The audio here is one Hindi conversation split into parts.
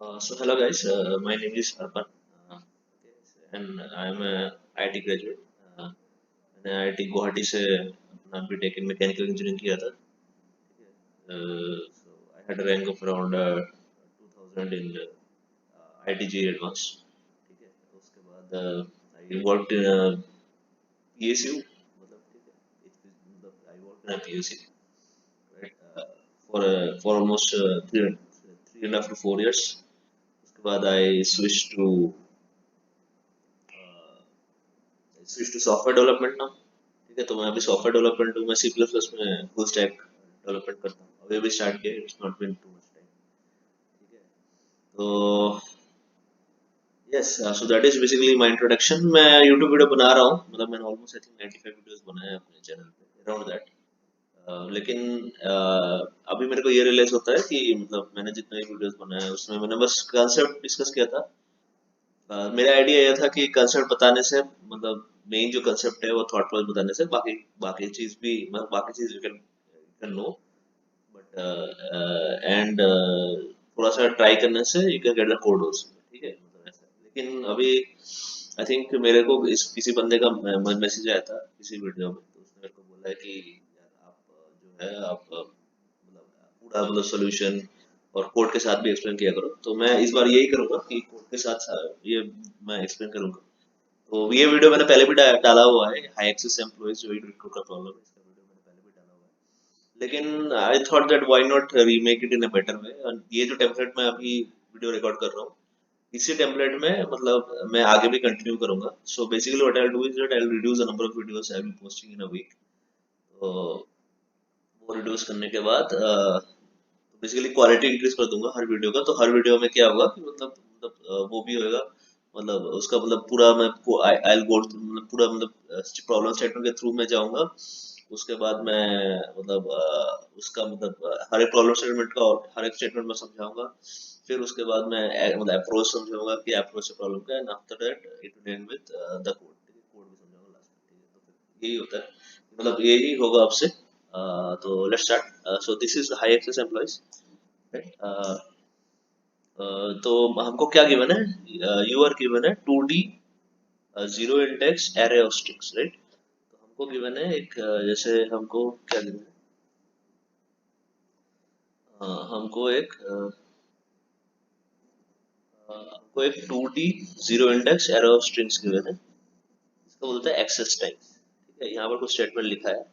So hello guys, my name is Arpan, and I'm a IT graduate. मैंने IIT गुवाहाटी से अपना बीटेक इन मैकेनिकल इंजीनियरिंग किया था. So I had a rank of around 2000 in IIT JEE Advanced. ठीक है. उसके बाद I worked in a PSU. मतलब ठीक है. मतलब I worked in a PSU, right? For almost 3.5 to 4 years. उसके बाद I switched to software development ना. ठीक है, तो मैं अभी सॉफ्टवेयर डेवलपमेंट में सी प्लस प्लस में फुल स्टैक डेवलपमेंट करता हूँ. अभी अभी स्टार्ट किया, it's not been too much time. ठीक है, तो yes, so that is basically my introduction. मैं यूट्यूब वीडियो बना रहा हूँ, मतलब मैंने ऑलमोस्ट आई थिंक 95 वीडियोस बनाए हैं अपने चैनल पे अराउंड दैट. लेकिन अभी मेरे को ये रियलाइज होता है कि मतलब मैंने जितने वीडियोस बनाए हैं उसमें मैंने बस कंसेप्ट डिस्कस किया था. मेरा आइडिया ये था कि कंसेप्ट बताने से मतलब मेन जो कंसेप्ट है वो थॉट प्रोसेस बताने से बाकी बाकी चीज भी मतलब बाकी चीज you can know, but and थोड़ा सा ट्राई करने से you can get the code also. ठीक है, मतलब ऐसा. लेकिन अभी आई थिंक मेरे को इस किसी बंदे का मैसेज आया था किसी वीडियो में, तो उसने मेरे को बोला है कि यार आप जो है आप मतलब पूरा मतलब सोल्यूशन और कोड के साथ भी एक्सप्लेन किया करो. तो मैं इस बार यही करूंगा कि कोड के साथ ये मैं एक्सप्लेन करूंगा. तो ये वीडियो मैंने पहले भी डाला हुआ है, हाई एक्सेस एम्प्लॉइज जो रिक्रूट का प्रॉब्लम है, इसका वीडियो मैंने पहले भी डाला हुआ है. लेकिन I thought that why not remake it in a better way. और ये जो टेम्पलेट मैं अभी वीडियो रिकॉर्ड कर रहा हूँ, इसी टेम्पलेट में मतलब मैं आगे भी कंटिन्यू करूंगा. So basically what I will do is that I will reduce the number of videos I will be posting in a week. तो वो रिड्यूस करने के बाद बेसिकली क्वालिटी इंक्रीज कर दूंगा हर वीडियो का. तो हर वीडियो में क्या होगा कि मतलब वो भी होएगा, मतलब उसका मतलब पूरा मैं आई विल गो मतलब पूरा मतलब प्रॉब्लम स्टेटमेंट के थ्रू मैं जाऊंगा. उसके बाद मैं मतलब उसका मतलब हर एक प्रॉब्लम स्टेटमेंट का और हर एक स्टेटमेंट में समझाऊंगा. फिर उसके बाद मैं मतलब अप्रोच समझाऊंगा कि अप्रोच से प्रॉब्लम क्या है, and after that it will and with the code. Code भी समझाऊंगा लास्ट में. ठीक है, तो फिर यही होता है, मतलब यही होगा आपसे. तो let's start. So this is high access employees, right. तो हमको क्या गिवन है, यू आर गिवन है 2D zero index array of strings, right. तो हमको गिवन है एक जैसे हमको क्या गिवन है, हमको एक हमको एक 2D zero index array of strings given है. इसको बोलते हैं एक्सेस टाइम. ठीक है, यहाँ पर कुछ स्टेटमेंट लिखा है.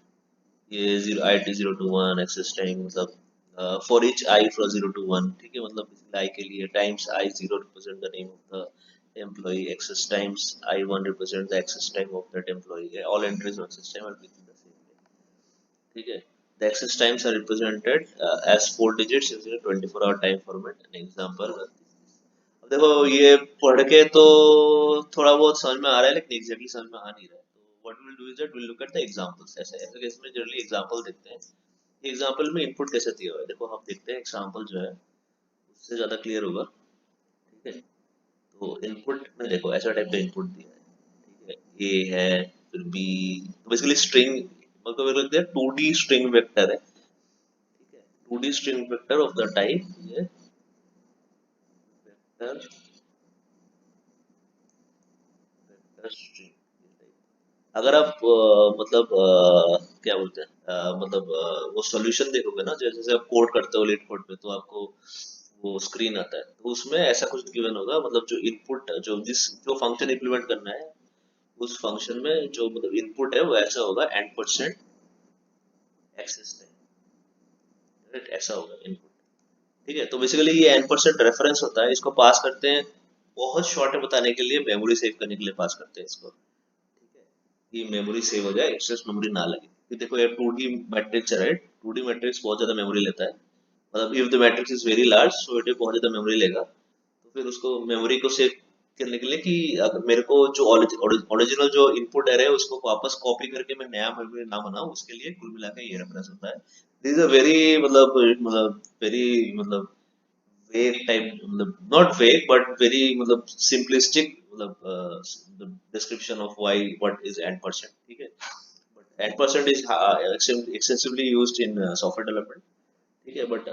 ये zero I T 0 to 1 access time मतलब for each I from 0 to 1. ठीक है, मतलब आई के लिए times I zero represent the name of the employee, access times I one represent the access time of that employee. All entries of access time are with the same. ठीक है, the access times are represented as 4 digits using a 24-hour time format. An example. अब देखो ये पढ़ के तो थोड़ा बहुत समझ में आ रहा है, लेकिन एग्जैक्टली समझ में आ नहीं रहा है. तो what will do is that will look at the examples. ऐसे ऐसे केस में जनरली एग्जांपल देखते हैं. एग्जांपल में इनपुट कैसे दिया हुआ है, देखो हम देखते हैं एग्जांपल जो है उससे ज्यादा क्लियर होगा. ठीक है, तो इनपुट में देखो ऐसा टाइप का इनपुट दिया है. ठीक है, ए है, फिर बी, तो बेसिकली स्ट्रिंग मतलब लगता है 2D स्ट्रिंग वेक्टर है. ठीक है, 2D string vector of the type ये वेक्टर वेक्टर स्ट्रिंग. अगर आप क्या बोलते हैं वो सॉल्यूशन देखोगे ना, जैसे जैसे आप कोड करते हो लीड कोड पे, तो आपको वो स्क्रीन आता है. तो उसमें ऐसा कुछ गिवन होगा, मतलब जो इनपुट जो फंक्शन इंप्लीमेंट करना है उस फंक्शन में जो मतलब इनपुट है वो ऐसा होगा एंड परसेंट एक्सेस टाइम. ऐसा होगा इनपुट. ठीक है, तो बेसिकली ये एन परसेंट रेफरेंस होता है. इसको पास करते हैं बहुत शॉर्ट में बताने के लिए, मेमोरी सेव करने के लिए पास करते हैं इसको. ठीक है, कि मेमोरी सेव हो जाए, एक्सेस मेमोरी ना लगे. कि देखो ये 2D मैट्रिक्स है, राइट. 2D मैट्रिक्स बहुत ज्यादा मेमोरी लेता है. मतलब if the matrix is very large so it बहुत ज्यादा मेमोरी लेगा. तो फिर उसको मेमोरी को सेव करने के लिए कि अगर मेरे को जो ओरिजिनल जो इनपुट एरे है उसको वापस कॉपी करके मैं नया मेमोरी ना बनाऊं, उसके लिए कुल मिला के ये रेफरेंस होता है. दिस इज अ वेरी मतलब वेरी मतलब वेग टाइप, मतलब नॉट वेग बट वेरी मतलब सिंपलिस्टिक मतलब description of why what is and percent. ठीक है, but and percent is extensively used in software development. ठीक है, बट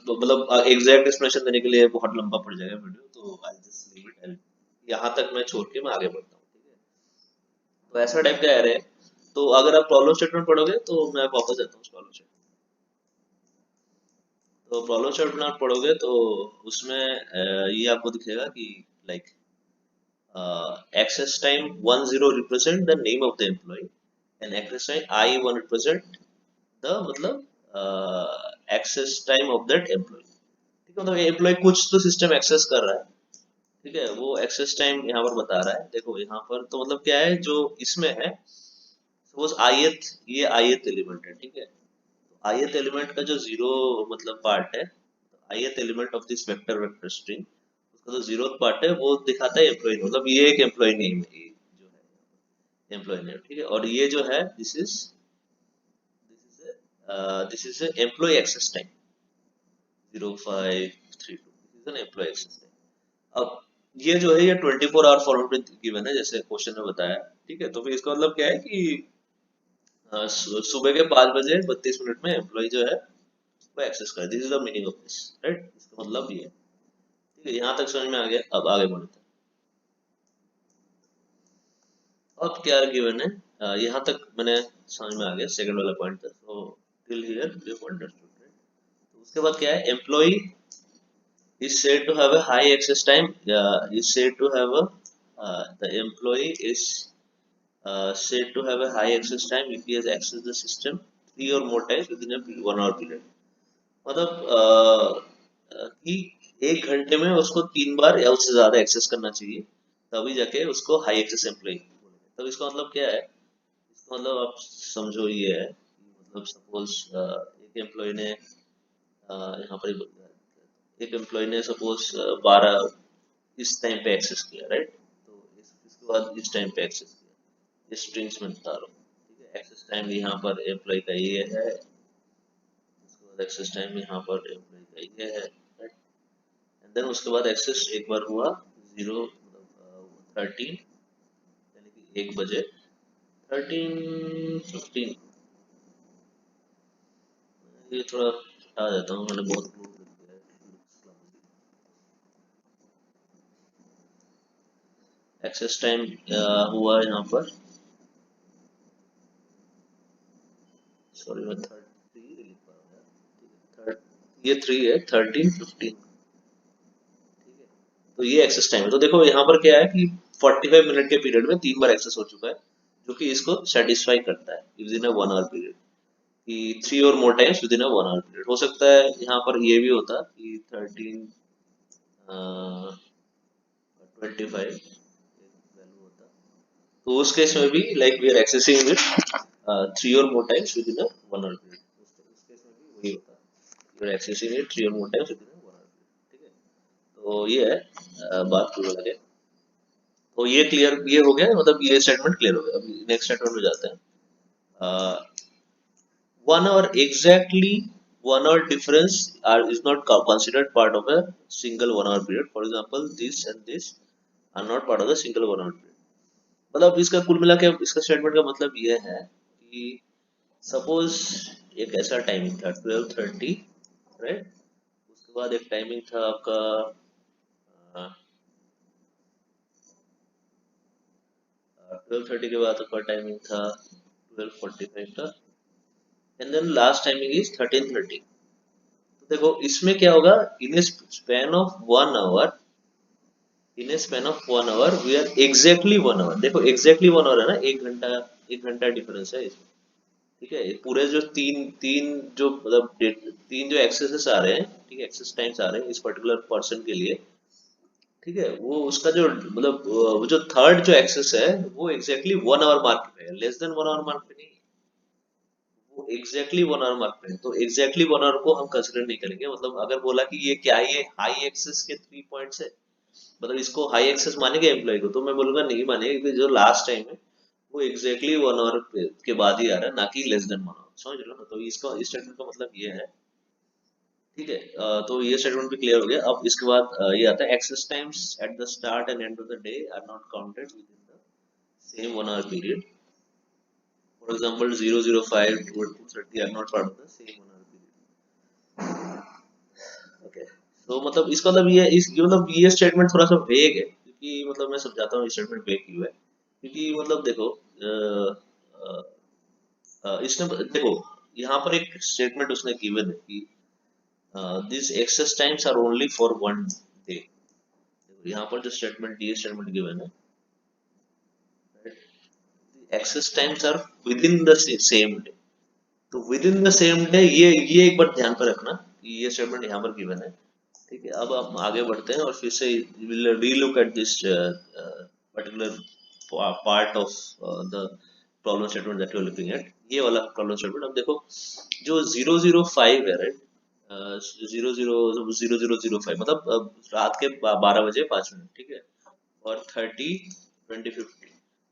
मतलब एग्जैक्ट एक्सप्लेनेशन देने के लिए बहुत लंबा पड़ जाएगा वीडियो, तो आई जस्ट लीव इट, यहाँ तक मैं छोड़ के मैं आगे बढ़ता हूँ, ठीक है। तो ऐसा टाइप का एरे है। तो अगर आप प्रॉब्लम स्टेटमेंट पढ़ोगे तो मैं वापस जाता हूँ प्रॉब्लम स्टेटमेंट। तो प्रॉब्लम स्टेटमेंट आप पढ़ोगे तो उसमें ये आपको दिखेगा कि like access time 10 represent the name of the employee and access time I1 represent the मतलब access time of that employee। ठीक है, मतलब एम्प्लॉय कुछ तो सिस्टम एक्सेस कर रहा है, ठीक है, वो एक्सेस टाइम यहाँ पर बता रहा है। देखो यहाँ पर तो मतलब क्या है जो इसमें है, सपोज ith, ये ith एलिमेंट है, ठीक है। ith एलिमेंट का जो जीरो मतलब पार्ट है, ith element of this vector vector string, उसका जो जीरो पार्ट है वो दिखाता है एम्प्लॉय, मतलब ये एक एम्प्लॉय नेम है, ये जो है एम्प्लॉय नेम, ठीक है। और ये जो है this is employee access time 0532, this is an employee access time. अब ये जो है ये 24 आवर फॉर्मेट में गिवन है जैसे क्वेश्चन में बताया, ठीक है। तो फिर इसका मतलब क्या है कि सुबह के 5 बजे 32 मिनट में एम्प्लॉय जो है वो एक्सेस करे, this is the meaning of this, right. इसका मतलब ये है, ठीक है। यहाँ तक समझ में आ गया, अब आगे बढ़ते हैं। अब क्या गिवन है, यहाँ तक मैंने समझ में आ गया, सेकंड वाला पॉइंट तक, तो till here we have understood, right. तो उसके बाद क्या है, employee is said to have a high access time, is said to have a the employee is said to have a high access time if he has accessed the system 3 or more times within a 1 hour period। मतलब कि 1 घंटे में उसको 3 बार या उससे ज्यादा एक्सेस करना चाहिए, तभी जाके उसको हाई एक्सेस एम्प्लॉय बोलेंगे। तब इसका मतलब क्या है, इसका मतलब आप समझो ये है कि मतलब सपोज एक एम्प्लॉय ने यहाँ पर एक एम्प्लॉय ने सपोज 12 इस टाइम पे एक्सेस किया, राइट। तो इसके बाद इस टाइम पे एक्सेस किया, ये स्ट्रिंग्स में बता रहा हूँ, ठीक है। एक्सेस टाइम यहाँ पर एम्प्लॉय का ये है, उसके बाद एक्सेस टाइम यहाँ पर एम्प्लॉय का ये है, राइट। एंड देन उसके बाद एक्सेस एक बार हुआ 13, यानी कि 1 बजे 13:15, ये थोड़ा हटा देता हूँ, मैंने बहुत क्लोज लिख दिया है। एक्सेस टाइम हुआ यहाँ पर, सॉरी मैं 3 लिख पा रहा हूँ यार, ये 3 है, 13:15, ठीक है। तो ये एक्सेस टाइम है। तो देखो यहाँ पर क्या है कि 45 मिनट के पीरियड में 3 बार एक्सेस हो चुका है, जो कि इसको सेटिस्फाई करता है with in a 1 hour period, कि 3 और more times within a 1 hour period. हो सकता है यहाँ पर ये भी होता कि 13:25 वैल्यू होता, तो उस केस में भी like we are accessing it 3 और more times within a 1 hour period, उस केस में भी वही होता है, वी आर एक्सेसिंग इट 3 और more times within a 1 hour period, ठीक है। तो ये है बात क्लियर लगे। तो ये क्लियर, ये हो गया, मतलब ये स्टेटमेंट क्लियर हो गया। अभी नेक्स्ट स्टेटमेंट में जाते हैं। 1 hour exactly, 1 hour difference is not considered part of a single 1 hour period, for example this and this are not part of the single 1 hour period। मतलब इसका कुल मिला के इसका स्टेटमेंट का मतलब ये है कि सपोज एक ऐसा टाइमिंग था 12:30, राइट। उसके बाद एक टाइमिंग था आपका 12:30 के बाद आपका टाइमिंग था 12:45 का, and then last timing is 13:30। तो देखो इसमें क्या होगा, in span of 1 hour, in span of 1 hour we are exactly 1 hour, देखो एग्जैक्टली 1 आवर है ना, 1 घंटा, 1 घंटा डिफरेंस है इसमें, ठीक है। पूरे जो तीन तीन जो मतलब तीन जो एक्सेसेस आ रहे हैं, ठीक है, एक्सेस टाइम्स आ रहे हैं इस पर्टिकुलर पर्सन के लिए, ठीक है, वो उसका जो मतलब वो जो थर्ड जो एक्सेस है वो एग्जैक्टली 1 आवर मार्क पे है, लेस देन 1 आवर मार्क पे नहीं, वो एग्जैक्टली 1 आवर मार्क पे है। तो एग्जैक्टली 1 आवर को हम कंसिडर नहीं करेंगे, मतलब अगर बोला कि ये क्या है, ये हाई एक्सेस के 3 पॉइंट्स है, मतलब इसको हाई एक्सेस मानेंगे एम्प्लॉय को, तो मैं बोलूंगा नहीं मानेंगे, क्योंकि जो लास्ट टाइम है वो एग्जैक्टली 1 आवर के बाद ही आ रहा है, ना कि लेस देन 1 आवर, समझ रहे हो ना। तो इसका इस स्टेटमेंट का मतलब ये है, ठीक है। तो ये स्टेटमेंट भी क्लियर हो गया। अब इसके बाद ये आता है access times at the start and end of the day are not counted within the same 1 hour period, for example 0:05 to 2:30 are not part of the same 1 hour period. तो मतलब इसका मतलब ये मतलब ये स्टेटमेंट थोड़ा सा वेग है, क्योंकि मतलब मैं समझाता हूँ स्टेटमेंट वेग क्यों है। क्योंकि मतलब देखो इसने देखो यहाँ पर एक स्टेटमेंट उसने गिवन है कि this access times are only for one day. यहाँ पर जो स्टेटमेंट ये स्टेटमेंट गिवन है, access times are within the same day. तो within the same day, ये एक बार ध्यान पर रखना कि ये स्टेटमेंट यहाँ पर गिवन है। ठीक है, अब हम आगे बढ़ते हैं और फिर से will relook at this particular part of the problem statement that you are looking at, ये वाला प्रॉब्लम स्टेटमेंट। अब देखो जो 005 है, राइट, 000005 मतलब रात के 12 बजे 5 मिनट, ठीक है। और 30 20 50,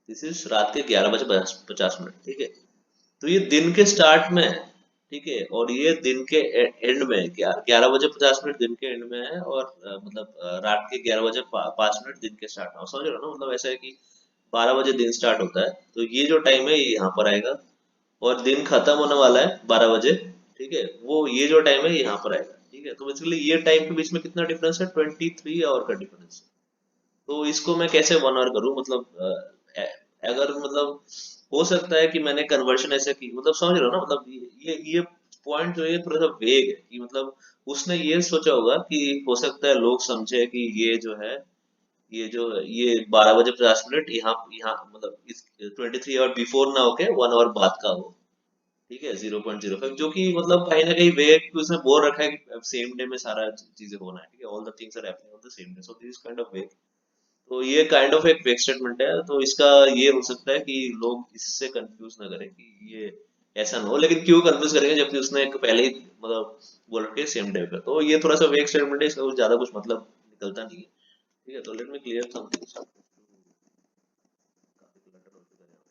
दिस इज रात के 11 बजे 50 मिनट, ठीक है। तो ये दिन के स्टार्ट में है, ठीक है, और ये दिन के एंड में है। 11 बजे 50 मिनट दिन के एंड में है, और मतलब रात के 11 बजे 5 मिनट दिन के स्टार्ट में। आप समझ रहे हो ना, मतलब ऐसा है कि 12 बजे दिन स्टार्ट होता है, तो ये जो टाइम है ये यहाँ पर आएगा, और दिन खत्म होने वाला है 12 बजे, ठीक है, वो ये जो टाइम है ये यहाँ पर आएगा, ठीक है। तो बेसिकली ये टाइम के बीच में कितना डिफरेंस है, 23 आवर का डिफरेंस। तो इसको मैं कैसे वन आवर करूँ, मतलब अगर मतलब हो सकता है कि मैंने कन्वर्शन ऐसे की, मतलब समझ रहे हो ना, मतलब ये पॉइंट जो है थोड़ा सा वेग है, कि मतलब उसने ये सोचा होगा कि हो सकता है लोग समझे कि ये जो है, ये 12 बजे 50 मिनट यहाँ यहाँ मतलब इस 23 आवर बिफोर ना होके 1 आवर बाद का हो, ठीक है, 0.05, जो कि मतलब कहीं ना कहीं वेग उसने बोल रखा है कि सेम डे में सारा चीजें होना है, ठीक है, all the things are happening on the same day, so this kind of vague. तो ये काइंड ऑफ एक फेक स्टेटमेंट है, तो इसका ये हो सकता है कि लोग इससे कंफ्यूज ना करें कि ये ऐसा ना हो। लेकिन क्यों कंफ्यूज करेंगे जबकि उसने एक पहले ही मतलब बोल रखे सेम डे पे, तो ये थोड़ा सा वेक स्टेटमेंट है, इसका कुछ ज्यादा कुछ मतलब निकलता नहीं है, ठीक है। तो लेट मी क्लियर समथिंग, काफी क्लटर हो चुका है यहाँ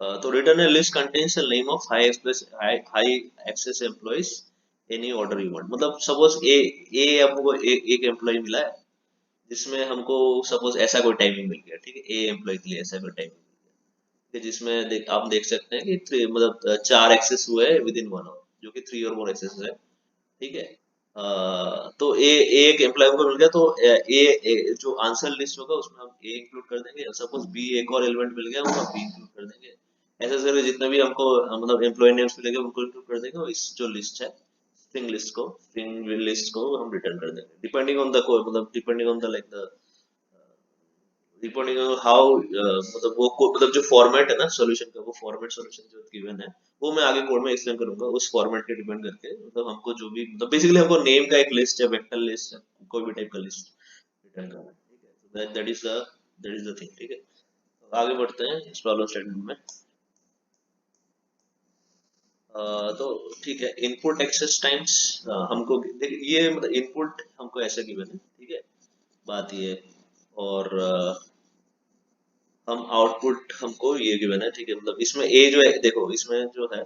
पर। तो return a list contains the name of high access employees, any order you want। मतलब सपोज ए हमको एक एम्प्लॉय मिला है, जिसमें हमको सपोज ऐसा कोई टाइमिंग मिल गया, ठीक है, ए एम्प्लॉय के लिए ऐसा कोई टाइमिंग मिल गया, ठीक है, जिसमें आप देख सकते हैं कि मतलब 4 एक्सेस हुए विद इन 1 आवर, जो कि 3 और मोर एक्सेस है, ठीक है। तो एक एम्प्लॉय को मिल गया, तो जो आंसर लिस्ट होगा उसमें हम ए इंक्लूड कर देंगे, सपोज बी एक और एलिमेंट मिल गया उसको हम बी इंक्लूड कर देंगे। ऐसे करके जितने भी हमको मतलब एम्प्लॉय नेम्स मिलेंगे उनको इंक्लूड कर देंगे, और इस जो लिस्ट है, स्ट्रिंग लिस्ट को हम रिटर्न कर देंगे, डिपेंडिंग ऑन द मतलब depending on the like the depending on how मतलब मतलब जो फॉर्मेट है ना सॉल्यूशन का, वो फॉर्मेट सॉल्यूशन जो गिवन है, वो मैं आगे कोड में एक्सप्लेन करूंगा। उस फॉर्मेट के डिपेंड करके मतलब हमको जो भी मतलब बेसिकली हमको नेम का एक लिस्ट है, वेक्टर लिस्ट है, कोई भी टाइप का लिस्ट रिटर्न करना है, ठीक है। दैट इज द थिंग, ठीक है। तो आगे बढ़ते हैं इस प्रॉब्लम स्टेटमेंट में। तो ठीक है, इनपुट एक्सेस टाइम्स हमको देखिए, ये मतलब इनपुट हमको ऐसा गिवन है, ठीक है, बात ये है। और हम आउटपुट हमको ये गिवन है, ठीक है, मतलब इसमें ए जो है, देखो इसमें जो है,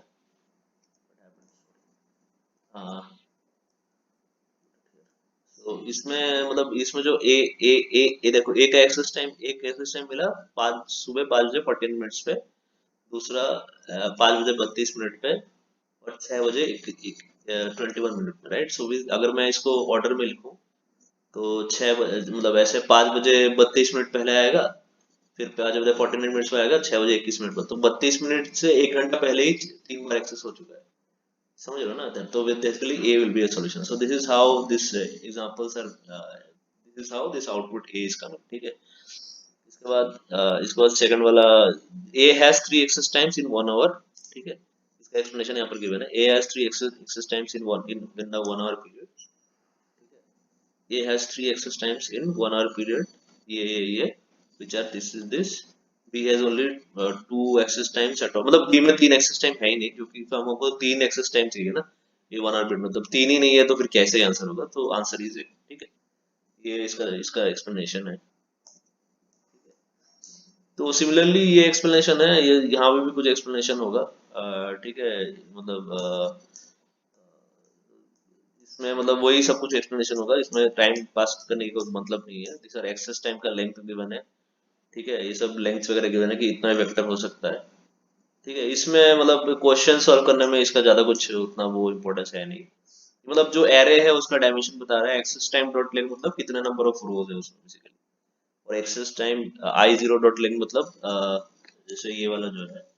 हाँ, तो इसमें मतलब इसमें जो ए देखो, एक एक्सेस टाइम मिला 5 सुबह 5 बजे 14 मिनट्स पे, दूसरा 5 बजे 32 मिनट पे, और 6 बजे 21 मिनट पे, राइट। सो अगर मैं इसको ऑर्डर में लिखूं, तो मतलब ऐसे 5 बजे 32 मिनट पहले आएगा, फिर 5 बजे 49 मिनट्स में आएगा, 6 बजे 21 मिनट पर, तो 32 मिनट से 1 घंटा पहले ही 3 बार एक्सेस हो चुका है, समझ रहे हो ना। तो basically A will be a solution, so this is how this examples are this is how this output A is coming, ठीक है। इसके बाद सेकंड वाला, A has 3 access times in 1 hour, ठीक है। इसका एक्सप्लेनेशन यहाँ पर गिवन है, A has 3 access times in the 1 hour period, ठीक है। A has 3 access times in 1 hour period, ये which are this B has only 2 access times at all, मतलब B में 3 access time है ही नहीं, क्योंकि तो हमको 3 access time चाहिए ना, ये 1 hour period मतलब 3 ही नहीं है, तो फिर कैसे आंसर होगा, तो आंसर इज एक, ठीक है। ये इसका इसका एक्सप्लेनेशन है। तो सिमिलरली ये एक्सप्लेनेशन है, ये यहाँ पे भी कुछ एक्सप्लेनेशन होगा, ठीक है, मतलब इसमें मतलब वही सब कुछ एक्सप्लेनेशन होगा, इसमें टाइम पास करने की कोई मतलब नहीं है। सर एक्सेस टाइम का लेंथ गिवन है, ठीक है, ये सब लेंथ वगैरह गिवन है कि इतना वेक्टर हो सकता है, ठीक है, इसमें मतलब क्वेश्चन सॉल्व करने में इसका ज्यादा कुछ उतना वो इम्पोर्टेंस है नहीं। मतलब जो एरे है उसका डायमेंशन बता रहा है, एक्सेस टाइम डॉट लेंथ मतलब कितने नंबर ऑफ रोज है उसमें बेसिकली। और access time I zero dot length मतलब जैसे ये वाला जो है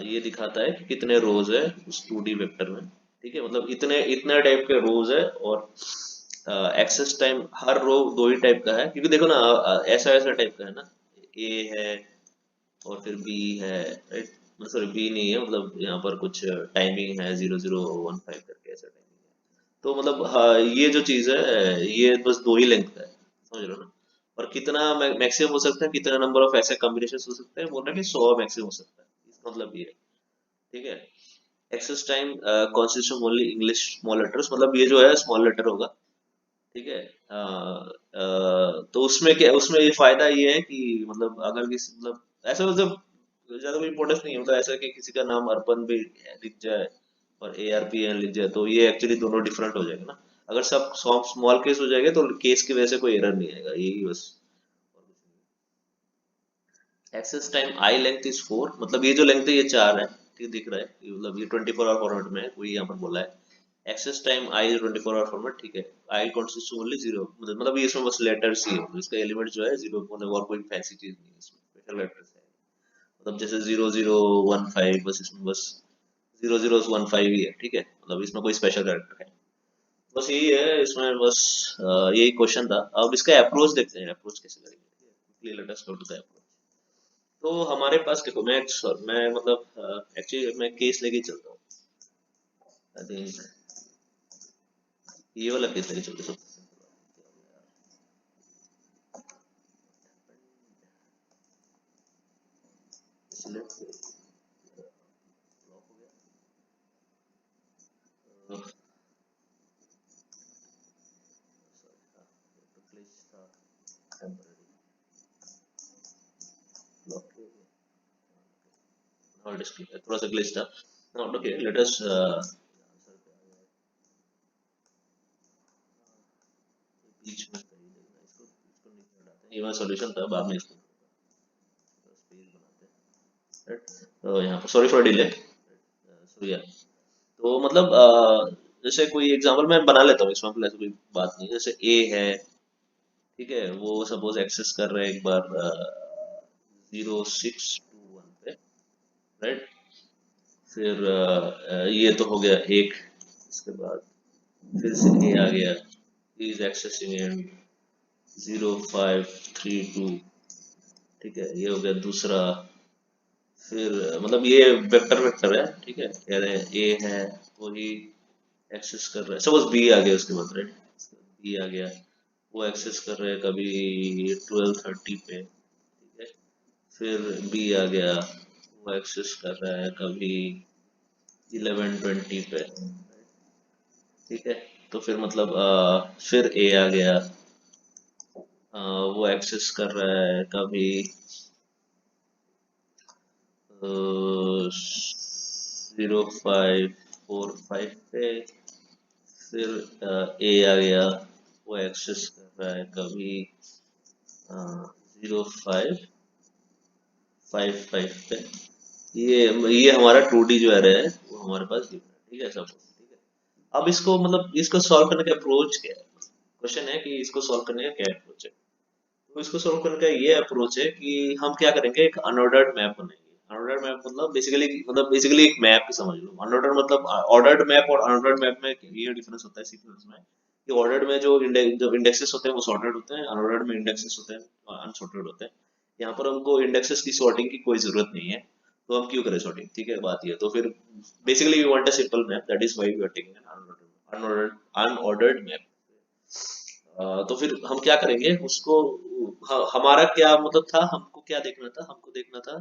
ये दिखाता है कि कितने रोज है उस 2D वेक्टर में। ठीक है, मतलब इतने इतने टाइप के रोज है। और एक्सेस टाइम हर रो दो ही टाइप का है, क्योंकि देखो ना ऐसा ऐसा टाइप का है ना, ए है और फिर बी है, राइट। मतलब सॉरी बी नहीं है, मतलब यहाँ पर कुछ टाइमिंग है 0015 करके ऐसा टाइमिंग है। तो मतलब हाँ, ये जो चीज है ये बस दो ही लेंथ का है, समझ रहे हो ना। और कितना मैक्सिमम हो सकता है, कितना नंबर ऑफ ऐसे कॉम्बिनेशन हो सकते हैं, बोल रहे हैं कि 100 मैक्सिमम हो सकता है, इसका मतलब ये है। ठीक है, access time consist of only English small letters, मतलब ये जो है स्मॉल लेटर होगा। ठीक है, तो उसमें क्या, उसमें ये फायदा ये है कि मतलब अगर किसी मतलब ऐसा मतलब ज्यादा कोई इम्पोर्टेंस नहीं है, मतलब ऐसा कि किसी का नाम अर्पण भी लिख जाए और ए आर पी एन लिख जाए तो ये एक्चुअली दोनों डिफरेंट हो जाएगा ना। अगर सब स्मॉल केस हो जाएगा तो केस की वजह से कोई एरर नहीं आएगा, यही बस। Access time i length is 4, मतलब ये जो लेंथ है ये 4 है, ठीक दिख रहा है मतलब ये 24 आवर फॉर्मेट में है, कोई यहाँ पर बोला है access time i 24 hour format. ठीक है, आई कंसिस्ट ओनली जीरो, मतलब ये इसमें बस लेटर्स ही है, मतलब इसका एलिमेंट जो है जीरो, मतलब और कोई फैंसी चीज नहीं है इसमें, स्पेशल लेटर्स है। मतलब जैसे 0015 बस इसमें बस 0015 ही है। ठीक है, मतलब इसमें कोई स्पेशल कैरेक्टर है, बस यही है इसमें बस। यही क्वेश्चन था। अब इसका अप्रोच देखते हैं, अप्रोच कैसे करेंगे। Let us go to the approach. तो हमारे पास देखो, मैं मतलब एक्चुअली मैं केस लेके चलता हूँ। आई थिंक ये वाला केस लेके चलते सबसे simple वाला। Select block हो गया। तो glitch था temporary, block हो गया। Now it is clear, थोड़ा सा glitch था। Now okay, let us बीच में कहीं देखना, इसको इसको नहीं हटाते हैं, ये वाला सॉल्यूशन था, बाद में इसको स्पेस बनाते हैं, right? तो यहाँ पर सॉरी फॉर डिले। सो या तो मतलब जैसे कोई एग्जांपल मैं बना लेता हूँ इसमें, ऐसे कोई बात नहीं है। जैसे ए है, ठीक है, वो सपोज एक्सेस कर रहे हैं एक बार 0621 पे, राइट। फिर ये तो हो गया एक, इसके बाद फिर से ए आ गया, इज एक्सेसिंग इन 0532। ठीक है, ये हो गया दूसरा। फिर मतलब ये वेक्टर वेक्टर है, ठीक है, कह रहे हैं ए है वही एक्सेस कर रहा है, सपोज बी आ गया उसके बाद, राइट। बी आ गया, वो एक्सेस कर रहे हैं कभी 1230 पे, ठीक है। फिर बी आ गया, वो एक्सेस कर रहा है कभी 1120 पे, ठीक है। तो फिर मतलब फिर ए आ गया, वो एक्सेस कर रहा है कभी 0545 पे। फिर ए आ गया, वो एक्सेस कर रहा है कभी 0555 पे। ये हमारा 2D जो एरे है वो हमारे पास दिख रहा है, ठीक है सब, ठीक है। अब इसको मतलब इसको सॉल्व करने का अप्रोच क्या है, क्वेश्चन है कि इसको सॉल्व करने का क्या अप्रोच है। तो इसको सॉल्व करने का ये अप्रोच है कि हम क्या करेंगे, एक अनऑर्डर्ड मैप बनाएंगे। अनऑर्डर्ड मैप मतलब बेसिकली एक मैप ही समझ लो। अनऑर्डर्ड मतलब ऑर्डर्ड मैप और अनऑर्डर्ड मैप में ये डिफरेंस होता है सीक्वेंस में, कि ऑर्डर्ड में जो इंडेक्सेस होते हैं वो सॉर्टेड होते हैं, अनऑर्डर्ड में इंडेक्सेस होते हैं अनसॉर्टेड होते हैं। यहाँ पर हमको इंडेक्सेस की सॉर्टिंग की कोई जरूरत नहीं है, तो हम क्यों करें सॉर्टिंग, ठीक है, बात ये। तो फिर basically we want a simple map, that is why we are taking an unordered map. तो फिर हम क्या करेंगे उसको, हमारा क्या मतलब था, हमको क्या देखना था, हमको देखना था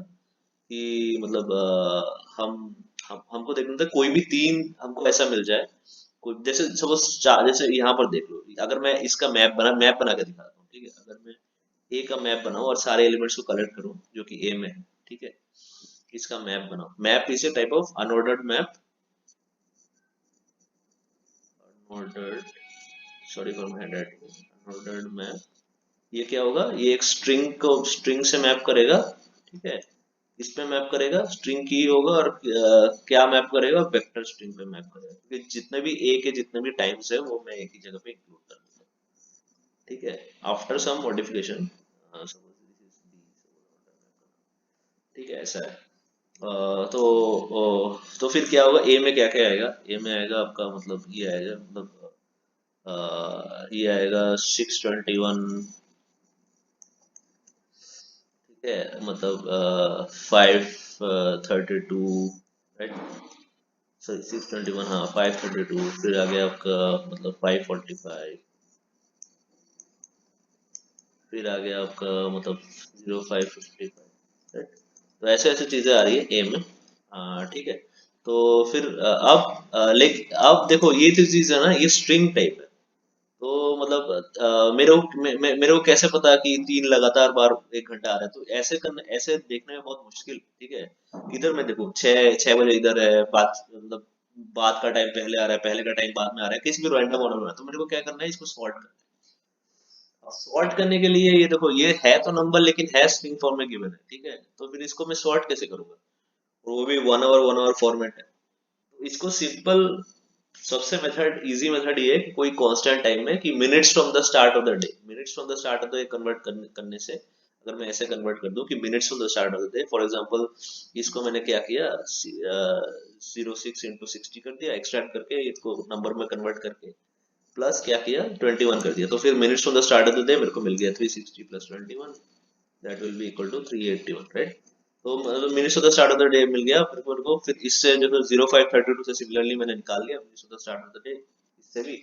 कि मतलब हमको देखना था कोई भी तीन हमको ऐसा मिल जाए। कोई जैसे सपोज जैसे यहाँ पर देख लो, अगर मैं इसका मैप बना के दिखाता हूँ, ठीक है। अगर मैं ए का मैप बनाऊं और सारे एलिमेंट्स को कलेक्ट करूं जो कि ए में है, ठीक है, इसका मैप बनाओ। Map is a type of unordered map, unordered, sorry for my handwriting, unordered map. ये क्या होगा, ये एक स्ट्रिंग को स्ट्रिंग से मैप करेगा, ठीक है। इस पे मैप करेगा, स्ट्रिंग की होगा, और क्या मैप करेगा, वेक्टर स्ट्रिंग पे मैप करेगा, क्योंकि जितने भी ए के जितने भी टाइम्स है वो मैं एक ही जगह पे इंक्लूड कर दूंगा। ठीक है, आफ्टर सम मॉडिफिकेशन, ठीक है, ऐसा है। तो फिर क्या होगा, ए में क्या क्या आएगा, ए में आएगा आपका मतलब ये आएगा, मतलब ये आएगा 621, ठीक है, मतलब 532, राइट, सॉरी 621, हाँ 532, फिर आ गया आपका मतलब 545, फिर आ गया आपका मतलब 0555, राइट। तो ऐसे ऐसे चीजें आ रही है ए में, ठीक है। तो फिर लेकिन अब देखो ये जो चीज है ना, ये स्ट्रिंग टाइप है। तो मतलब मेरे को कैसे पता कि तीन लगातार बार 1 घंटा आ रहा है, तो ऐसे करने, ऐसे देखने में बहुत मुश्किल, ठीक है। इधर में देखो छह छह बजे इधर है, बात मतलब बाद का टाइम पहले आ रहा है, पहले का टाइम बाद में आ रहा है, किसी भी रैंडम ऑर्डर में, तो मेरे को क्या करना है, इसको सॉर्ट करना है। सॉर्ट करने के लिए ये देखो, ये है तो नंबर, लेकिन है स्ट्रिंग फॉर्म में गिवन है, ठीक है। तो फिर इसको मैं सॉर्ट कैसे करूंगा, और वो भी 1 आवर फॉर्मेट है। तो इसको सिंपल, सबसे मेथड, इजी मेथड ये है कि कोई कांस्टेंट टाइम में, कि minutes from the start of the day, minutes from the start of the day convert करने से, अगर मैं ऐसे कन्वर्ट कर दूं कि minutes from the start of the day, for example इसको मैंने क्या किया, 06 into 60 कर दिया, एक्सट्रैक्ट करके इसको नंबर में कन्वर्ट करके, प्लस क्या किया, 21 कर दिया, तो फिर minutes from the start of the day मेरे को मिल गया 360 + 21, that will be equal to 381, right. तो मतलब minutes of the start of the day मिल गया फिर मेरे को, फिर इससे जो है 0532 से सिमिलरली मैंने निकाल लिया minutes of the start of the day, इससे भी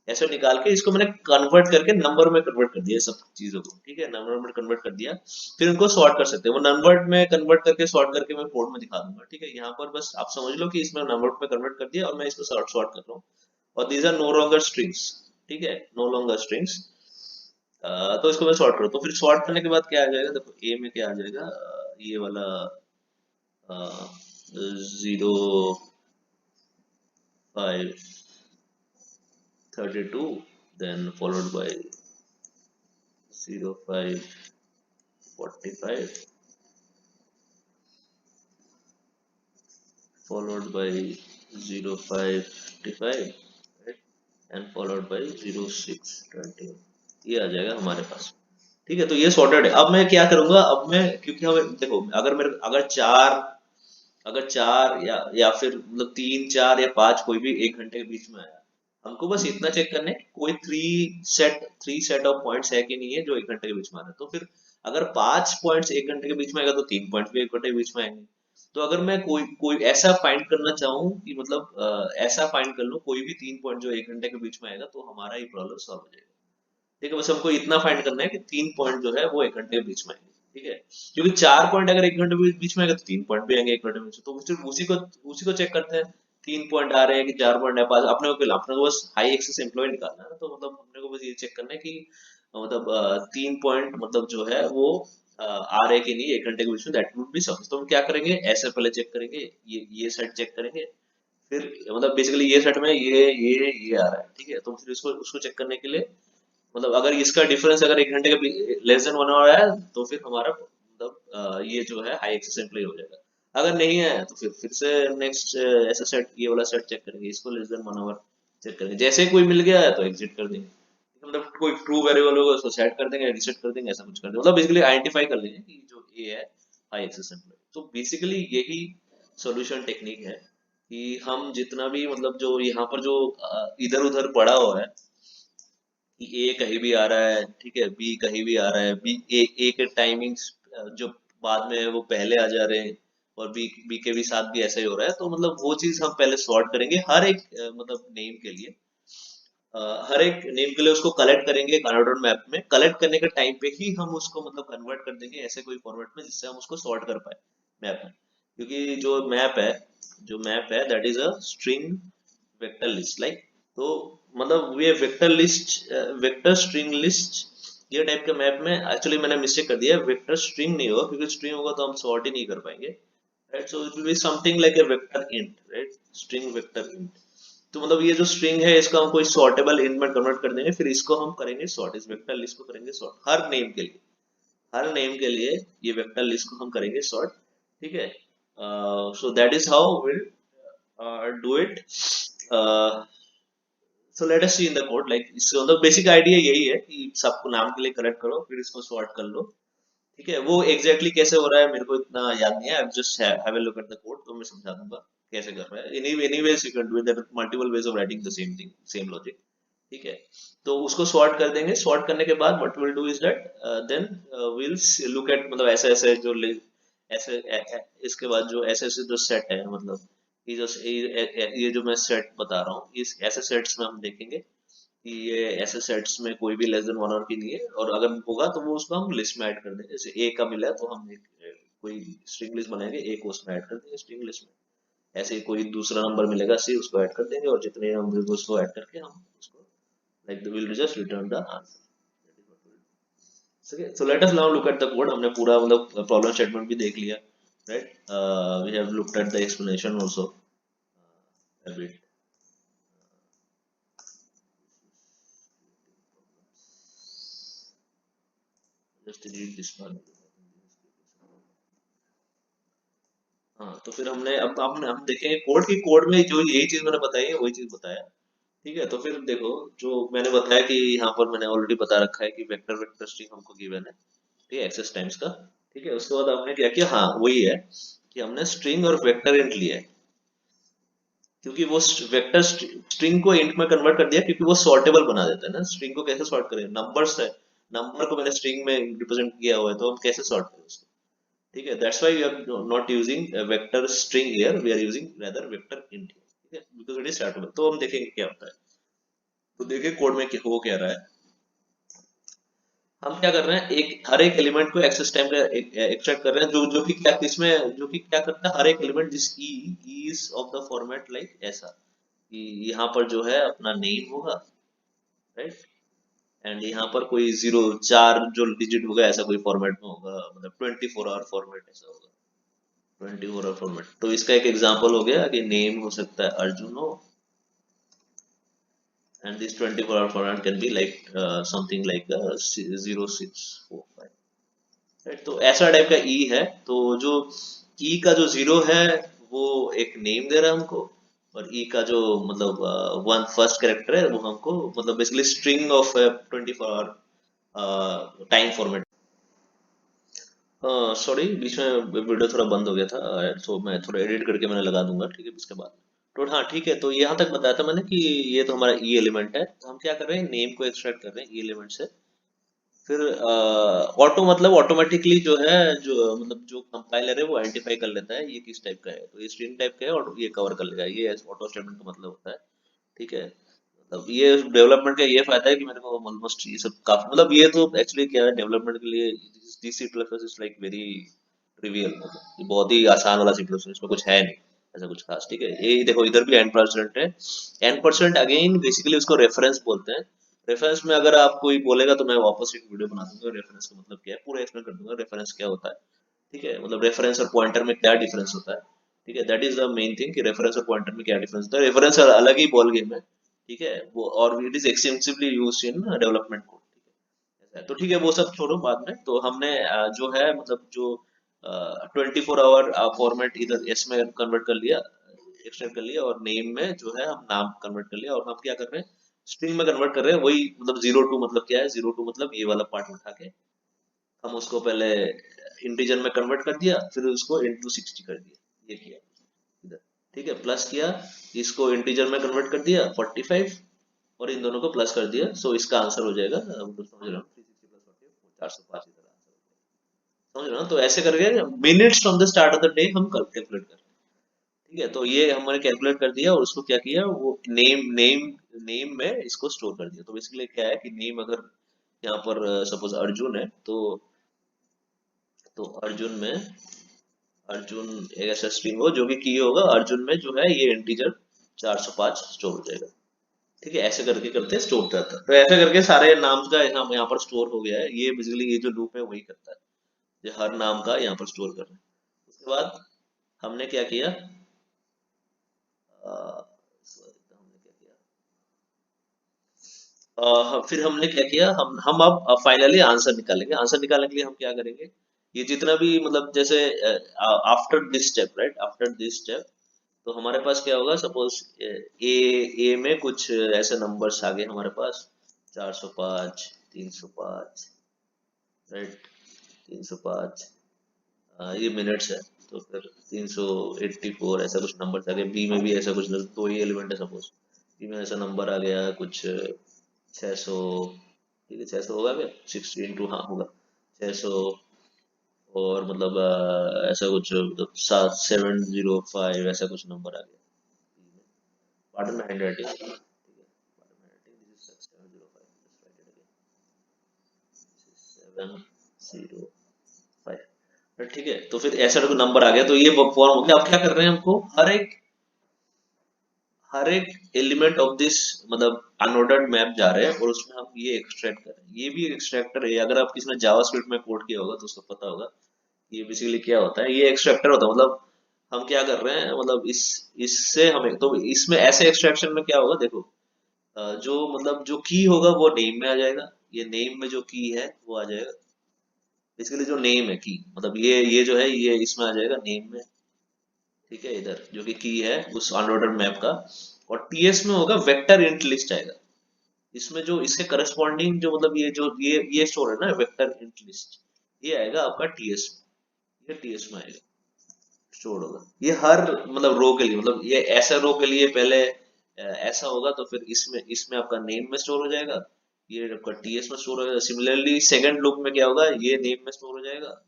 ऐसे निकाल के इसको मैंने कन्वर्ट करके नंबर में कन्वर्ट कर दिया सब चीजों को, ठीक है, नंबर में कन्वर्ट कर दिया। फिर उनको सॉर्ट कर सकते हैं, वो नंबर में कन्वर्ट करके सॉर्ट करके मैं कोड में दिखा दूंगा, ठीक है। यहाँ पर बस आप समझ लो कि इसमें नंबर में कन्वर्ट कर दिया और मैं इसको सॉर्ट सॉर्ट कर रहा हूँ, और these are no longer strings, ठीक है, नो लॉन्गर स्ट्रिंग्स। तो इसको मैं सॉर्ट करूँ, तो फिर सॉर्ट करने के बाद क्या आ जाएगा, देखो ए में क्या आ जाएगा, ये वाला 0532, then followed by 0545, followed by 0555, right? And followed by 0620, ये आ जाएगा हमारे पास। ठीक है, तो ये सॉर्टेड है। अब मैं क्या करूंगा, अब मैं, क्योंकि हमें देखो, अगर चार या फिर मतलब 3 4 या 5 कोई भी 1 घंटे के बीच में आया, हमको बस इतना चेक करना है कि कोई थ्री सेट ऑफ पॉइंट्स है कि नहीं है जो 1 घंटे के बीच में आ रहा है। तो फिर अगर 5 पॉइंट्स 1 घंटे के बीच में आएगा, तो 3 पॉइंट्स भी 1 घंटे के बीच में आएंगे। तो अगर मैं कोई कोई ऐसा फाइंड करना चाहूँ कि मतलब ऐसा फाइंड कर लूँ कोई भी 3 पॉइंट जो 1 घंटे के बीच में आएगा, तो हमारा ये प्रॉब्लम सॉल्व हो जाएगा। ठीक है, बस हमको इतना फाइंड करना है कि 3 पॉइंट जो है वो 1 घंटे के बीच में आएंगे, ठीक है। क्योंकि 4 पॉइंट अगर 1 घंटे के बीच में आएगा, तो 3 पॉइंट भी आएंगे 1 घंटे में, तो सिर्फ उसी को चेक करते हैं, 3 पॉइंट आ रहे हैं कि 4 पॉइंट है पास, अपने को बस हाई एक्सेस एम्प्लॉय निकालना है ना, तो मतलब अपने को बस ये चेक करना है कि मतलब 3 पॉइंट मतलब जो है वो आ रहे हैं कि नहीं 1 घंटे के बीच में, दैट वुड बी सफिशिएंट। तो हम क्या करेंगे, ऐसे पहले चेक करेंगे, ये सेट चेक करेंगे, फिर मतलब बेसिकली ये सेट में ये आ रहा है, ठीक है। तो फिर इसको उसको चेक करने के लिए, मतलब अगर इसका डिफरेंस अगर 1 घंटे का लेस देन 1 आवर है, तो फिर हमारा मतलब ये जो है हाई एक्सेस एम्प्लॉय हो जाएगा। अगर नहीं है तो फिर से नेक्स्ट ऐसा सेट, ये वाला सेट चेक करेंगे, इसको लेस देन 1 आवर चेक करेंगे, जैसे ही कोई मिल गया है तो एग्जिट कर देंगे, मतलब कोई ट्रू वेरिएबल होगा उसको सेट कर देंगे, रिसेट कर देंगे, ऐसा कुछ कर देंगे, मतलब बेसिकली आइडेंटिफाई कर लेंगे कि जो ये है हाई एक्सेस एम्प्लॉय। तो बेसिकली यही सॉल्यूशन टेक्निक है, कि हम जितना भी मतलब जो यहाँ पर जो इधर उधर पड़ा हुआ है, कि ए कहीं भी आ रहा है, ठीक है, बी कहीं भी आ रहा है, ए के टाइमिंग्स जो बाद में है वो पहले आ जा रहे हैं, और बी के भी साथ भी ऐसा ही हो रहा है, तो मतलब वो चीज हम पहले सॉर्ट करेंगे हर एक मतलब नेम के लिए, हर एक नेम के लिए उसको कलेक्ट करेंगे कार्डोन मैप में, कलेक्ट करने के टाइम पे ही हम उसको मतलब कन्वर्ट कर देंगे ऐसे कोई फॉर्मेट में जिससे हम उसको सॉर्ट कर पाए मैप में। क्योंकि जो मैप है that is a string vector list, like, तो मतलब ये वेक्टर स्ट्रिंग लिस्ट, ये टाइप के मैप में एक्चुअली मैंने मिस्टेक कर दिया, वेक्टर स्ट्रिंग नहीं होगा, क्योंकि स्ट्रिंग होगा तो हम सॉर्ट ही नहीं कर पाएंगे, right. So it will be something like a vector int, right, string vector int. तो मतलब ये जो स्ट्रिंग है इसको हम कोई सॉर्टेबल इंट में कन्वर्ट कर देंगे, फिर इसको हम करेंगे सॉर्ट, इस वेक्टर लिस्ट को करेंगे सॉर्ट हर नेम के लिए, हर नेम के लिए ये वेक्टर लिस्ट को हम करेंगे सॉर्ट, ठीक है। So that is how will do it. So let us see in the code, like इसका मतलब बेसिक आइडिया यही है कि सबको नाम के लिए कलेक्ट करो, फिर इसको सॉर्ट कर लो। ठीक है, वो एग्जैक्टली exactly कैसे हो रहा है मेरे को इतना याद नहीं है, I just have a look at the code, तो मैं समझा दूंगा कैसे कर रहा है। Anyways you can do it, there are multiple ways of writing the same thing, same logic. ठीक है, तो उसको सॉर्ट कर देंगे। सॉर्ट करने के बाद what will do is that then will look at, मतलब ऐसे ऐसे जो ऐसे इसके बाद जो ऐसे ऐसे जो सेट है, मतलब ये जो ये जो मैं सेट बता रहा हूँ, इस ऐसे सेट्स में हम देखेंगे कि ये ऐसे सेट्स में कोई भी लेस देन वन और की नहीं है, और अगर होगा तो वो उसको हम लिस्ट में ऐड कर देंगे। जैसे ए का मिला है तो हम एक कोई स्ट्रिंग लिस्ट बनाएंगे, ए को उसमें ऐड कर देंगे स्ट्रिंग लिस्ट में। ऐसे ही कोई दूसरा नंबर मिलेगा सी, उसको ऐड कर देंगे, और जितने नंबर उसको ऐड करके हम उसको like will just return the answer. So let us now look at the code. हमने पूरा मतलब प्रॉब्लम स्टेटमेंट भी देख लिया, right. We have looked at the explanation also a bit. Just delete this part. हाँ, तो फिर हमने अब हम देखेंगे कोड की, कोड में जो यही चीज मैंने बताई है वही चीज बताया। ठीक है, तो फिर देखो जो मैंने बताया कि यहाँ पर मैंने ऑलरेडी बता रखा है कि वेक्टर वेक्टर स्ट्रिंग हमको गिवन है, ठीक है, एक्सेस टाइम्स का। ठीक है, उसके बाद हमने क्या किया, हाँ वही है कि हमने स्ट्रिंग और वेक्टर इंट लिया है, क्योंकि वो वेक्टर स्ट्रिंग को इंट में कन्वर्ट कर दिया, क्योंकि वो सॉर्टेबल बना देता है ना। स्ट्रिंग को कैसे सॉर्ट करें, नंबर्स है, नंबर को मैंने स्ट्रिंग में रिप्रेजेंट किया हुआ है, तो हम कैसे सॉर्ट करें उसको। ठीक है, that's why we are not using vector string here, we are using rather vector int. ठीक है, बिकॉज़ इट इज सॉर्टेबल। तो हम देखेंगे क्या होता है। तो देखिए कोड में क्या हो क्या रहा है। हम क्या कर रहे हैं, एक हर एक एलिमेंट को एक्सेस टाइम का एक्सट्रैक्ट कर रहे हैं, जो जो कि क्या इसमें जो कि क्या करता है, हर एक एलिमेंट जिस is of the format like ऐसा कि यहाँ पर जो है अपना नेम होगा, राइट। एंड यहाँ पर कोई जीरो चार जो डिजिट होगा ऐसा कोई फॉर्मेट में होगा, मतलब 24 आवर फॉर्मेट ऐसा होगा, 24 आवर फॉर्मेट। तो इसका एक एग्जांपल हो गया कि नेम हो सकता है अर्जुन हो, and this 24 hour format can be like something like 0645, right. तो ऐसा टाइप का ई है। तो जो ई का जो जीरो है वो एक नेम दे रहा है हमको, और ई का जो मतलब वन फर्स्ट कैरेक्टर है वो हमको मतलब basically string of 24 hour time format. Sorry, बीच में वीडियो थोड़ा बंद हो गया था, तो मैं थोड़ा एडिट करके मैंने लगा दूंगा, ठीक है इसके बाद। तो हाँ ठीक है, तो यहाँ तक बताया था मैंने कि ये तो हमारा ई एलिमेंट है, तो हम क्या कर रहे हैं, नेम को एक्सट्रैक्ट कर रहे हैं ई एलिमेंट से। फिर ऑटो मतलब ऑटोमेटिकली जो है, जो मतलब जो कंपाइलर है वो आइडेंटिफाई कर लेता है ये किस टाइप का है, तो ये स्ट्रिंग टाइप का है और ये कवर कर लेगा, ये ऑटो स्टेटमेंट का मतलब होता है। ठीक है, मतलब ये डेवलपमेंट का ये फायदा है कि मेरे को ऑलमोस्ट ये सब काफी, मतलब ये तो एक्चुअली क्या है डेवलपमेंट के लिए, C plus plus is like very trivial, मतलब ये बहुत ही आसान वाला सी प्लस, इसमें कुछ है नहीं ऐसा कुछ खास। ठीक है, ये देखो इधर भी n% है। n% अगेन बेसिकली उसको रेफरेंस बोलते हैं। रेफरेंस में अगर आप कोई बोलेगा तो मैं वापस एक वीडियो बना दूंगा रेफरेंस का मतलब क्या है, पूरा एक्सप्लेन कर दूंगा रेफरेंस क्या होता है। ठीक है, मतलब रेफरेंस और पॉइंटर में क्या डिफरेंस होता है। ठीक है, that is the main thing कि रेफरेंस और पॉइंटर में क्या डिफरेंस होता है। रेफरेंस अलग ही बॉल गेम है, ठीक है वो, और it is extensively used in development code. ऐसा है, तो ठीक है वो सब छोड़ो बाद में। तो हमने जो है मतलब जो 24 आवर फॉर्मेट इधर एस में कन्वर्ट कर लिया, एक्सटेंड कर लिया, और नेम में जो है हम नाम कन्वर्ट कर लिया, और हम क्या कर रहे हैं, स्ट्रिंग में कन्वर्ट कर रहे हैं। वही मतलब 02 मतलब क्या है, 02 मतलब ये वाला पार्ट उठा के हम उसको पहले इंटीजर में कन्वर्ट कर दिया, फिर उसको इंटू 60 कर दिया, ये किया इधर। ठीक है, प्लस किया, इसको इंटीजर में कन्वर्ट कर दिया 45, और इन दोनों को प्लस कर दिया। सो इसका आंसर हो जाएगा, तो समझ रहे हो, 360 प्लस 40 405 इधर आंसर, समझ रहे हो ना। तो ऐसे करके minutes from the start of the day हम कैलकुलेट कर। ठीक है, तो ये हमने कैलकुलेट कर दिया, और उसको क्या किया, वो नेम नेम नेम में इसको स्टोर कर दिया। तो बेसिकली क्या है कि नेम अगर यहाँ पर सपोज अर्जुन है, तो अर्जुन में, अर्जुन एक ऐसा स्ट्रिंग हो जो कि की होगा, अर्जुन में जो है ये इंटीजर 405 स्टोर हो जाएगा। ठीक है, ऐसे करके करते स्टोर करता है। तो ऐसे करके सारे नाम का यहाँ पर स्टोर हो गया है। ये बेसिकली ये जो लूप है वही करता है, ये हर नाम का यहाँ पर स्टोर कर रहे हैं। उसके बाद हमने क्या किया, हमने क्या किया, फिर हमने क्या किया, हम अब फाइनली आंसर निकालेंगे। आंसर निकालने के लिए हम क्या करेंगे, ये जितना भी मतलब जैसे after this step, right, after this step, तो हमारे पास क्या होगा, सपोज ए ए में कुछ ऐसे नंबर्स आ गए हमारे पास, 405, 305, राइट, 305, ये मिनट्स है, तो फिर 384 ऐसा कुछ नंबर आ गया। बी में भी ऐसा कुछ, दो ही एलिमेंट है सपोज, बी में ऐसा नंबर आ गया कुछ 600, ठीक है, 600 होगा क्या, 16 हाँ होगा 600, और मतलब ऐसा कुछ मतलब 7, 705 ऐसा कुछ नंबर आ गया। पार्टन में हैंड राइटिंग, ठीक है, पार्टन में hand writing, this is 705, just right it again, this is 705, ठीक है। तो फिर ऐसा कोई नंबर आ गया, तो ये फॉर्म हो गया। अब क्या कर रहे हैं, हमको हर एक एलिमेंट ऑफ दिस मतलब अनऑर्डर्ड मैप जा रहे हैं, और उसमें हम ये एक्सट्रैक्ट कर रहे हैं। ये भी एक्सट्रैक्टर है, अगर आप किसी ने जावास्क्रिप्ट में कोड किया होगा तो उसको पता होगा ये बेसिकली क्या होता है। ये एक्सट्रैक्टर होता है, मतलब हम क्या कर रहे हैं, मतलब इससे हमें, तो इसमें ऐसे एक्सट्रैक्शन में क्या होगा देखो, जो मतलब जो की होगा वो नेम में आ जाएगा, ये नेम में जो की है वो आ जाएगा, बेसिकली जो नेम है की, मतलब ये जो है ये इसमें आ जाएगा नेम में, ठीक है, इधर जो कि की है उस अनऑर्डर्ड मैप का। और टीएस में होगा वेक्टर इंट लिस्ट आएगा, इसमें जो इसके करस्पॉन्डिंग जो मतलब ये जो ये स्टोर है ना वेक्टर इंट लिस्ट, ये आएगा आपका टीएस में, ये टीएस में आएगा, स्टोर होगा। ये हर मतलब रो के लिए, मतलब ये ऐसा रो के लिए पहले ऐसा होगा, तो फिर इसमें इसमें आपका नेम में स्टोर हो जाएगा, ये आपका टीएस में स्टोर हो जाएगा। सिमिलरली सेकंड लूप में क्या होगा, ये नेम में स्टोर हो जाएगा,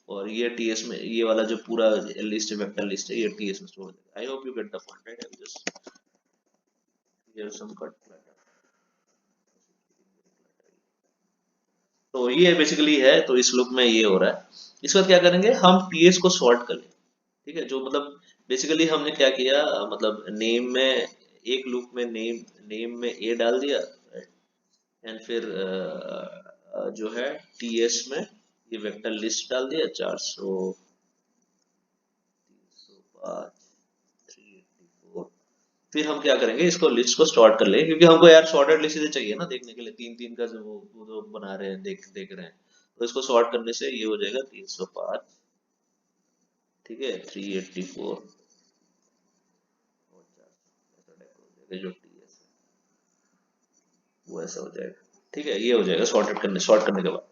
और ये टीएस में, ये वाला जो पूरा लिस्ट है वेक्टर लिस्ट है, ये टीएस में स्टोर हो जाएगा। I hope you get the point, right, I just here some cut. तो ये बेसिकली है, तो इस लूप में ये हो रहा है। इस बार क्या करेंगे, हम टीएस को सॉर्ट कर लेंगे, ठीक है, जो मतलब बेसिकली हमने क्या किया, मतलब नेम में, एक लूप में नेम नेम में ए डाल दिया, एंड फिर जो है टीएस में ये वेक्टर लिस्ट डाल दिया, 400, 305, 384। फिर हम क्या करेंगे, इसको लिस्ट को सॉर्ट कर लेंगे, क्योंकि हमको यार सॉर्टेड लिस्ट ही चाहिए ना देखने के लिए, तीन तीन का जो वो जो बना रहे हैं, देख देख रहे हैं। तो इसको सॉर्ट करने से ये हो जाएगा 305, ठीक है, 384, और 400, ऐसा टाइप हो जाएगा जो टीएस है, वो ऐसा हो जाएगा, ठीक है। ये हो जाएगा सॉर्ट करने के बाद,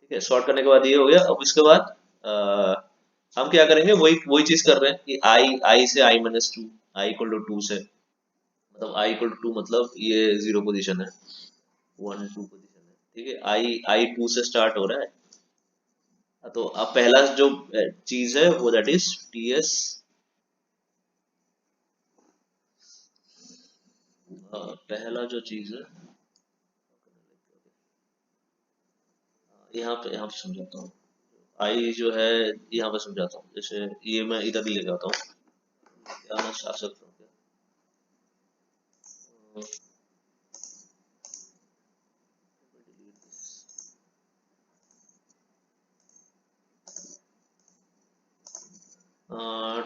ठीक है। सॉर्ट करने के बाद ये हो गया। अब इसके बाद हम क्या करेंगे, वही वही चीज कर रहे हैं कि आई आई से i-2, आई इक्वल टू 2 से, मतलब आई इक्वल टू 2 मतलब ये 0 पोजीशन है, 1 2 पोजीशन है, ठीक है। आई 2 से स्टार्ट हो रहा है। तो अब पहला जो चीज है वो दैट इज टीएस, पहला जो चीज है, यहाँ पे समझाता हूँ। आई जो है यहाँ पे समझाता हूँ, जैसे ये मैं इधर ले जाता हूँ, क्या मैं आ सकता हूँ क्या,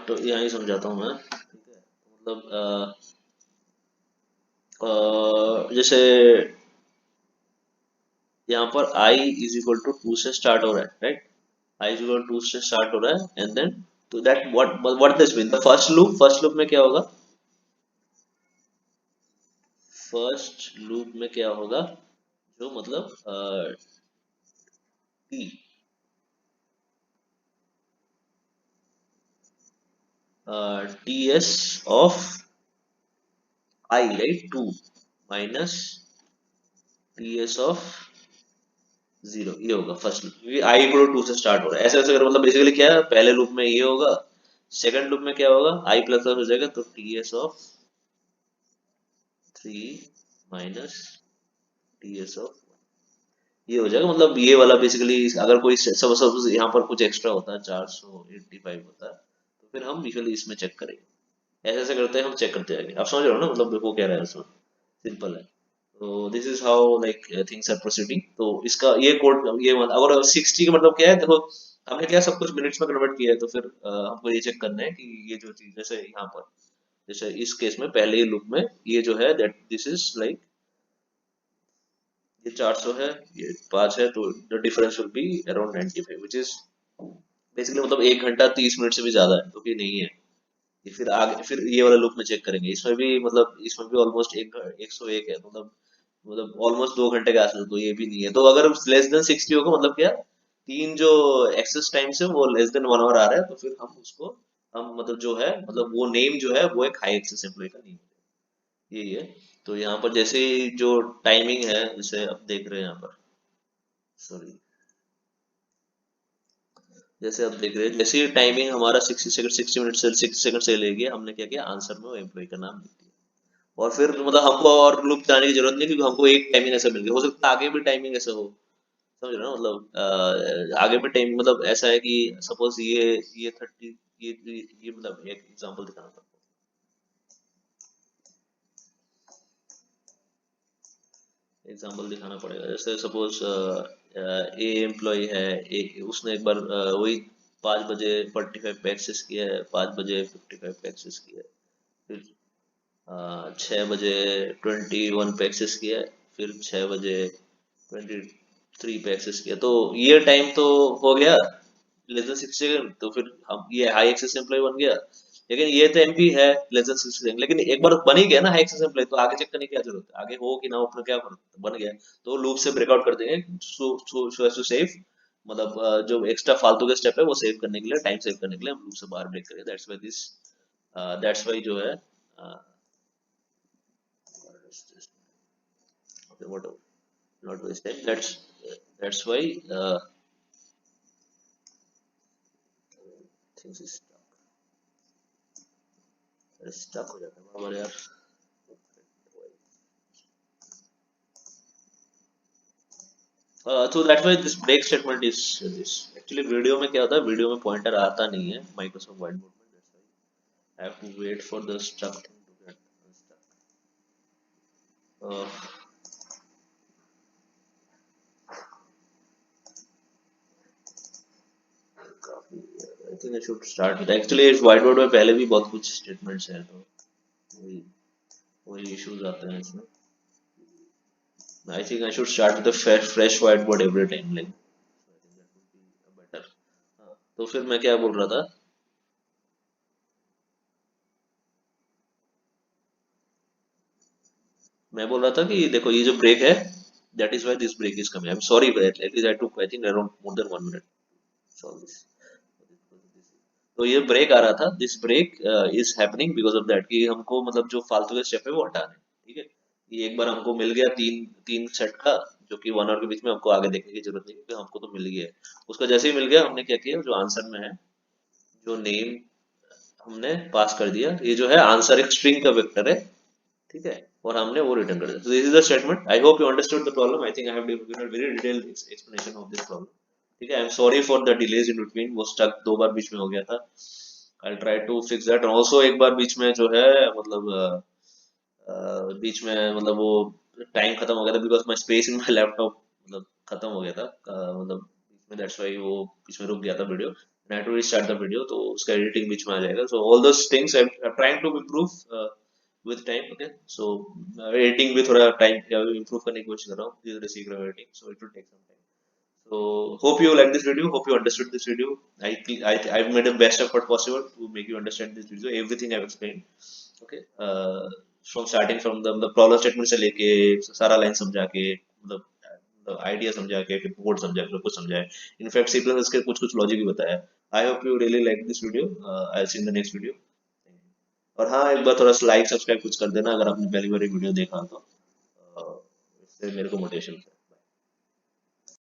तो यहाँ ही समझाता हूँ मैं, ठीक है। तो मतलब जैसे यहाँ पर i इज इक्वल टू 2 से स्टार्ट हो रहा है, right, i is equal to 2 से स्टार्ट हो रहा है, एंड देन तो that what this mean, the first loop में क्या होगा, फर्स्ट लूप में क्या होगा, जो मतलब t ts of i, right, 2 minus ts of 0, ये होगा फर्स्ट लूप, क्योंकि i इक्वल टू 2 से स्टार्ट हो रहा है। ऐसे ऐसे कर, मतलब बेसिकली क्या है, पहले लूप में ये होगा, सेकंड लूप में क्या होगा, i प्लस प्लस हो जाएगा, तो ts of 3 minus ts of, ये हो जाएगा। मतलब ये वाला बेसिकली, अगर कोई सब सब यहाँ पर कुछ एक्स्ट्रा होता है, 485 होता है, तो फिर हम यूजुअली इसमें चेक करेंगे। ऐसे ऐसे करते हैं, हम चेक करते जाएंगे। आप समझ रहे हो ना, मतलब वो कह रहा है उसमें, सिंपल है। तो this is how like things are proceeding. तो इसका ये कोड, ये अगर 60 का मतलब क्या है, देखो हमने क्या सब कुछ मिनट्स में कन्वर्ट किया है, तो फिर हमको ये चेक करना है कि ये जो चीज, जैसे यहाँ पर, जैसे इस केस में पहले ही लूप में ये जो है दैट दिस इज लाइक, ये 400 है, ये 5 है, तो the difference will be around 95, which is basically मतलब 1 घंटा 30 मिनट से भी ज्यादा है तो भी नहीं है ये। फिर आगे फिर ये वाला लूप में चेक करेंगे, इसमें भी मतलब इसमें भी ऑलमोस्ट 101 है, मतलब ऑलमोस्ट 2 घंटे के आसपास, तो ये भी नहीं है। तो अगर लेस देन 60 होगा मतलब क्या, तीन जो एक्सेस टाइम्स है वो लेस देन 1 आवर आ रहा है, तो फिर हम उसको हम मतलब जो है मतलब वो नेम जो है वो एक हाई एक्सेस एम्प्लॉय का नेम है, यही है। तो यहाँ पर जैसे ही जो टाइमिंग है, जैसे आप देख रहे हैं यहाँ पर, सॉरी, जैसे आप देख रहे हैं जैसे ही टाइमिंग हमारा 60 सेकंड, 60 मिनट से 60 सेकंड से लेगी, हमने क्या किया, आंसर में वो एम्प्लॉय का नाम लिख दिया। और फिर मतलब हमको और लूप जाने की जरूरत नहीं, क्योंकि हमको एक टाइमिंग ऐसा मिल गया, हो सकता है आगे भी टाइमिंग ऐसा हो, समझ रहे हो ना, मतलब आगे भी टाइम मतलब ऐसा है कि सपोज ये 30, ये मतलब एक एग्जांपल दिखाना था, एग्जांपल दिखाना पड़ेगा। जैसे सपोज ए एम्प्लॉय है, उसने एक बार वही 5 बजे 45 पे एक्सेस किया है, 5 बजे 55 पे एक्सेस किया है, फिर 6 बजे 21 पे एक्सेस किया है, फिर 6 बजे 23 पे एक्सेस किया, तो ये टाइम तो हो गया लेस देन 60 सेकंड, तो फिर हम ये हाई एक्सेस एम्प्लॉय बन गया। लेकिन ये तो एमपी है लेस देन 60 सेकंड, लेकिन एक बार बन ही गया ना हाई एक्सेस एम्प्लॉय, तो आगे चेक करने की क्या जरूरत है, आगे हो कि ना हो अपना क्या फर्क, बन गया। तो लूप से ब्रेकआउट कर देंगे, सो एज टू सेव, मतलब जो एक्स्ट्रा फालतू के स्टेप है वो सेव करने के लिए, टाइम सेव करने के लिए हम लूप से बाहर ब्रेक करेंगे। दैट्स वाई जो है okay, whatever, not waste time, that's why uh, things is stuck हो जाता है हमारे यार। So that's why this break statement is this, actually video में क्या होता है, वीडियो में पॉइंटर आता नहीं है माइक्रोसॉफ्ट वाइट बोर्ड में, that's why I have to wait for the stuck thing to get unstuck. uh, काफी, I think I should start with, actually इस white board में पहले भी बहुत कुछ statements हैं, तो वही वही issues आते हैं इसमें। I think I should start with a fresh whiteboard every time, like I think that would be better. हाँ, तो फिर मैं क्या बोल रहा था, मैं बोल रहा था कि देखो ये जो ब्रेक है, that is why this break is coming, I am sorry for that, at least I took I think around more than 1 minute solve this. तो ये ब्रेक आ रहा था, this break is happening because of that, कि हमको मतलब जो फालतू के स्टेप है वो हटाने, ठीक है। ये एक बार हमको मिल गया तीन तीन सेट का, जो कि 1 आवर के बीच में हमको आगे देखने की जरूरत नहीं, क्योंकि हमको तो मिल गया है। उसका जैसे ही मिल गया, हमने क्या किया, जो आंसर में है, जो नेम हमने पास कर दिया, ये जो है आंसर एक स्ट्रिंग का वेक्टर है, ठीक है, और हमने वो रिटर्न कर दिया। So this is the statement. I hope you understood the problem. I think I have given a very detailed explanation of this problem. ठीक है, I am sorry for the delays in between, वो स्टक 2 बार बीच में हो गया था। I try to fix that, also एक बार बीच में जो है मतलब बीच में मतलब वो टाइम खत्म हो गया था, because my space in my laptop मतलब खत्म हो गया था, मतलब बीच में, दैट्स वाई वो बीच में रुक गया था video, and I to restart the video, तो उसका एडिटिंग बीच में आ जाएगा। So all those things I am trying to improve with time, okay, so editing भी थोड़ा टाइम improve करने की कोशिश कर रहा हूँ, धीरे धीरे सीख रहा हूँ editing, so it will take some time. So hope you like this video, hope you understood this video. I've made the best effort possible to make you understand this video, everything I've explained, okay, from starting from the problem statement से लेके सारा लाइन समझा के, मतलब आइडिया समझा के, फिर कोड समझा के, कुछ समझाया, इनफैक्ट सी प्लस के कुछ कुछ लॉजिक भी बताया। I hope you really like this video, I see in the next video. और हाँ, एक बार थोड़ा सा लाइक सब्सक्राइब कुछ कर देना अगर आपने पहली बार वीडियो देखा तो, इससे मेरे को मोटिवेशन